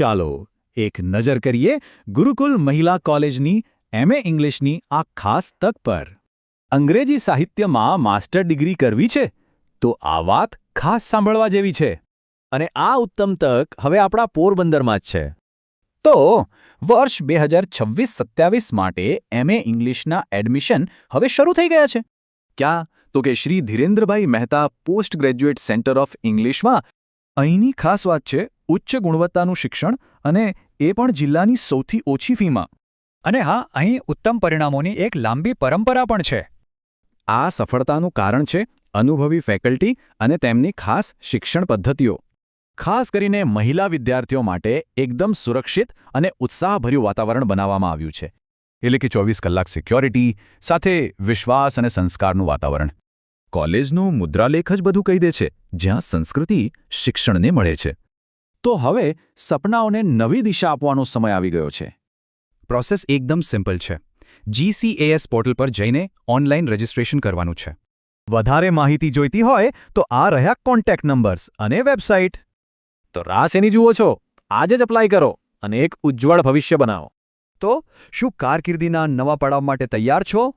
ચાલો એક નજર કરીએ ગુરુકુલ મહિલા કોલેજની MA ઇંગ્લિશની આ ખાસ તક પર. અંગ્રેજી સાહિત્યમાં માસ્ટર ડિગ્રી કરવી છે તો આ વાત ખાસ સાંભળવા જેવી છે. અને આ ઉત્તમ તક હવે આપણા પોરબંદરમાં જ છે. તો વર્ષ 2026-27 માટે MA ઇંગ્લિશના એડમિશન હવે શરૂ થઈ ગયા છે. ક્યાં તો કે Shri Dhirendrabhai Mehta post graduate centre of ઇંગ્લિશમાં. અહીંની ખાસ વાત છે ઉચ્ચ ગુણવત્તાનું શિક્ષણ અને એ પણ જિલ્લાની સૌથી ઓછી ફીમાં. અને હા, અહીં ઉત્તમ પરિણામોની એક લાંબી પરંપરા પણ છે. આ સફળતાનું કારણ છે અનુભવી ફેકલ્ટી અને તેમની ખાસ શિક્ષણ પદ્ધતિઓ. ખાસ કરીને મહિલા વિદ્યાર્થીઓ માટે એકદમ સુરક્ષિત અને ઉત્સાહભર્યું વાતાવરણ બનાવવામાં આવ્યું છે. એટલે કે 24 કલાક સિક્યોરિટી સાથે વિશ્વાસ અને સંસ્કારનું વાતાવરણ. કોલેજનું મુદ્રાલેખ જ બધું કહી દે છે, જ્યાં સંસ્કૃતિ શિક્ષણને મળે છે. તો હવે સપનાઓને નવી દિશા આપવાનો સમય આવી ગયો છે. પ્રોસેસ એકદમ સિમ્પલ છે. GCAS પોર્ટલ પર જઈને ઓનલાઈન રજિસ્ટ્રેશન કરવાનું છે. વધારે માહિતી જોઈતી હોય તો આ રહ્યા કોન્ટેક્ટ નંબર્સ અને વેબસાઇટ. તો રાહ શેની જુઓ છો? આજે જ અપ્લાય કરો અને એક ઉજ્જવળ ભવિષ્ય બનાવો. તો શું કારકિર્દીના નવા પડાવ માટે તૈયાર છો?